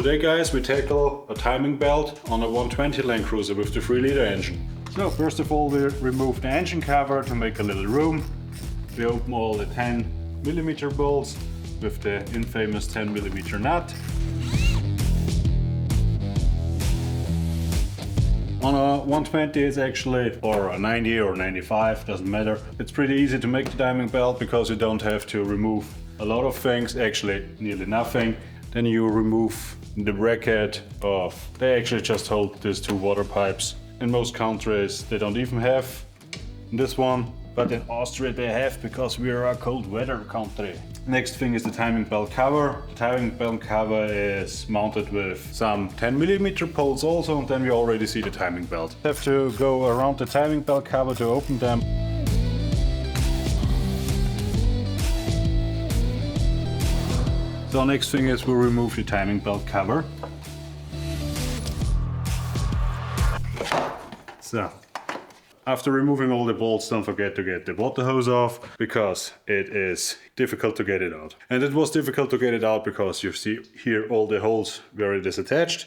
Today guys, we tackle a timing belt on a 120 Land Cruiser with the 3-liter engine. So first of all we remove the engine cover to make a little room. We open all the 10mm bolts with the infamous 10mm nut. On a 120 it's actually, or a 90 or 95, doesn't matter. It's pretty easy to make the timing belt because you don't have to remove a lot of things, actually nearly nothing. Then you remove the bracket of, they actually just hold these two water pipes. In most countries they don't even have this one, but in Austria they have because we are a cold weather country. Next thing is the timing belt cover. The timing belt cover is mounted with some 10mm poles also, and then we already see the timing belt. Have to go around the timing belt cover to open them. So next thing is we remove the timing belt cover. So, after removing all the bolts, don't forget to get the water hose off, because it is difficult to get it out. And it was difficult to get it out because you see here all the holes where it is attached.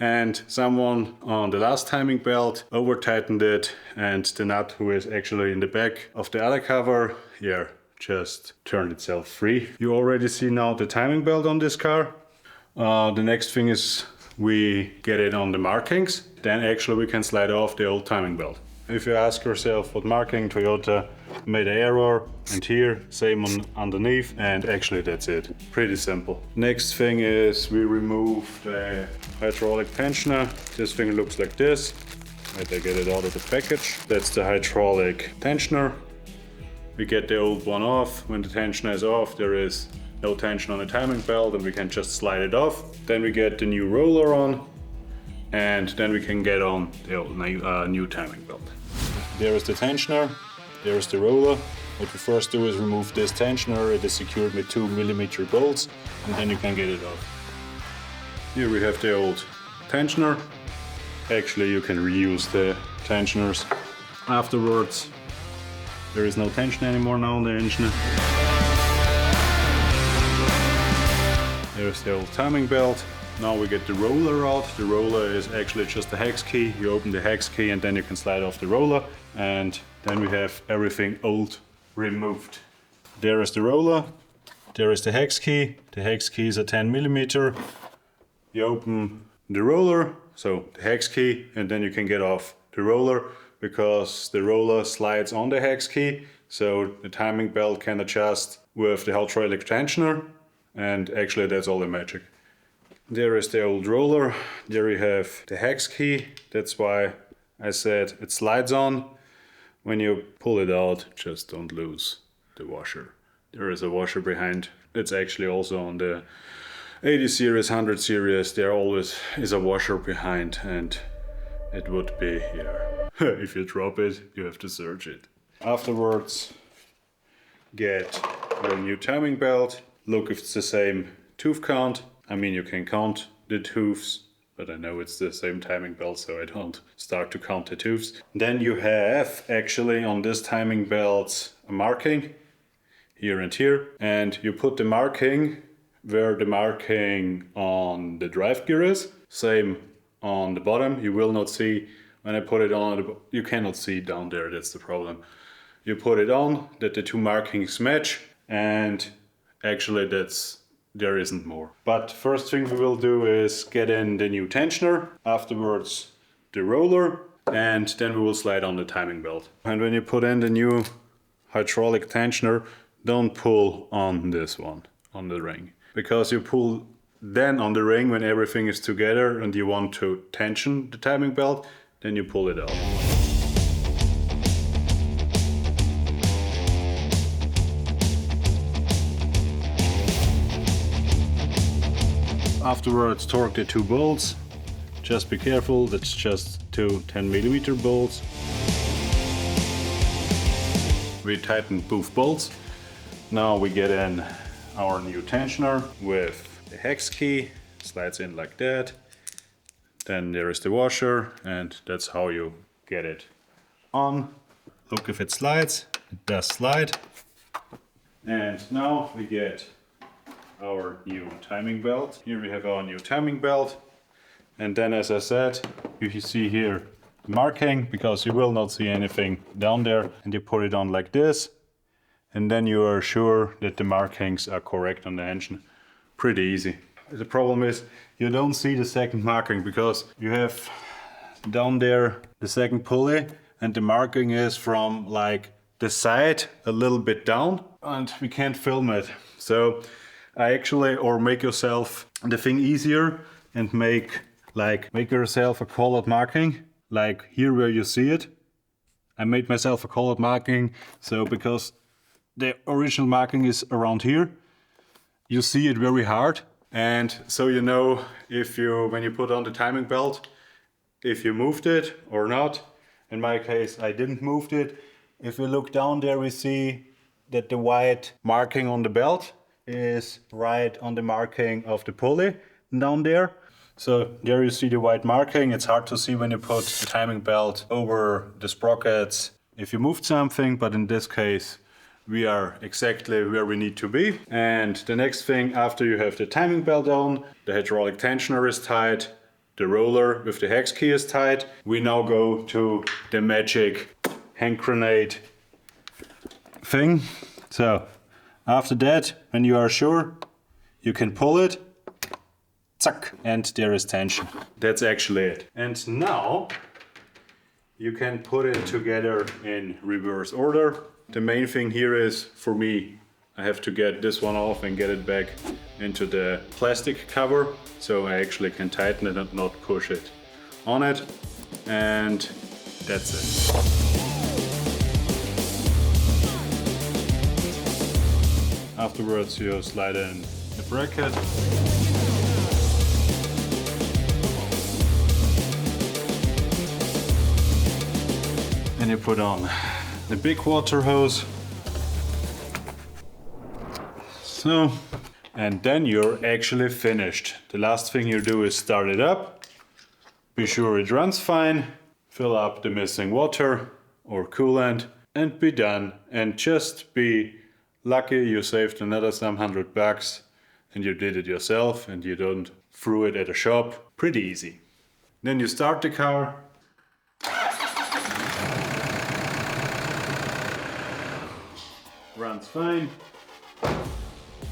And someone on the last timing belt over tightened it, and the nut who is actually in the back of the other cover here just turned itself free. You already see now the timing belt on this car. The next thing is we get it on the markings. Then actually we can slide off the old timing belt. If you ask yourself what marking, Toyota made an error, and here same on underneath, and actually that's it. Pretty simple. Next thing is we remove the hydraulic tensioner. This thing looks like this. Wait, I get it out of the package. That's the hydraulic tensioner. We get the old one off. When the tensioner is off, there is no tension on the timing belt, and we can just slide it off. Then we get the new roller on, and then we can get on the old new timing belt. There is the tensioner, there is the roller. What we first do is remove this tensioner. It is secured with 2mm bolts, and then you can get it off. Here we have the old tensioner. Actually, you can reuse the tensioners. Afterwards, there is no tension anymore now on the engine. There's the old timing belt. Now we get the roller out. The roller is actually just a hex key. You open the hex key and then you can slide off the roller. And then we have everything old removed. There is the roller. There is the hex key. The hex key is a 10mm. You open the roller, so the hex key, and then you can get off the roller because the roller slides on the hex key. So the timing belt can adjust with the hydraulic tensioner. And actually that's all the magic. There is the old roller, there you have the hex key. That's why I said it slides on. When you pull it out, just don't lose the washer. There is a washer behind. It's actually also on the 80 series, 100 series, there always is a washer behind, and it would be here. If you drop it, you have to search it. Afterwards, get a new timing belt. Look if it's the same tooth count. I mean, you can count the tooths, but I know it's the same timing belt, so I don't start to count the tooths. Then you have actually on this timing belt a marking here and here, and you put the marking where the marking on the drive gear is. Same on the bottom. You will not see when I put it on, you cannot see down there, that's the problem. You put it on, that the two markings match, and actually there isn't more. But first thing we will do is get in the new tensioner, afterwards the roller, and then we will slide on the timing belt. And when you put in the new hydraulic tensioner, don't pull on this one, on the ring. Because you pull then on the ring when everything is together and you want to tension the timing belt, then you pull it out. Afterwards, torque the two bolts. Just be careful, that's just two 10mm bolts. We tightened both bolts. Now we get in our new tensioner with the hex key. Slides in like that. Then there is the washer, and that's how you get it on. Look if it slides. It does slide. And now we get our new timing belt. Here we have our new timing belt. And then, as I said, you see here marking, because you will not see anything down there, and you put it on like this, and then you are sure that the markings are correct on the engine. Pretty easy. The problem is you don't see the second marking, because you have down there the second pulley, and the marking is from like the side a little bit down, and we can't film it. So I actually, or make yourself the thing easier and make yourself a colored marking, like here where you see it. I made myself a colored marking, so because the original marking is around here, you see it very hard, and so you know if you, when you put on the timing belt, if you moved it or not. In my case, I didn't move it. If we look down there, we see that the white marking on the belt is right on the marking of the pulley down there. So there you see the white marking. It's hard to see when you put the timing belt over the sprockets if you moved something, but in this case we are exactly where we need to be. And the next thing, after you have the timing belt on, the hydraulic tensioner is tight, the roller with the hex key is tight, we now go to the magic hand grenade thing. So after that, when you are sure, you can pull it, zack, and there is tension. That's actually it. And now you can put it together in reverse order. The main thing here is, for me, I have to get this one off and get it back into the plastic cover, so I actually can tighten it and not push it on it. And that's it. Afterwards you slide in the bracket. And you put on the big water hose. So, and then you're actually finished. The last thing you do is start it up, be sure it runs fine, fill up the missing water or coolant, and be done. And just be lucky you saved another some $100 and you did it yourself and you don't throw it at a shop. Pretty easy. Then you start the car. Runs fine,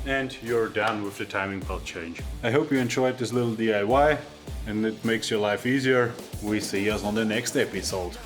and you're done with the timing belt change. I hope you enjoyed this little DIY and it makes your life easier. We see us on the next episode.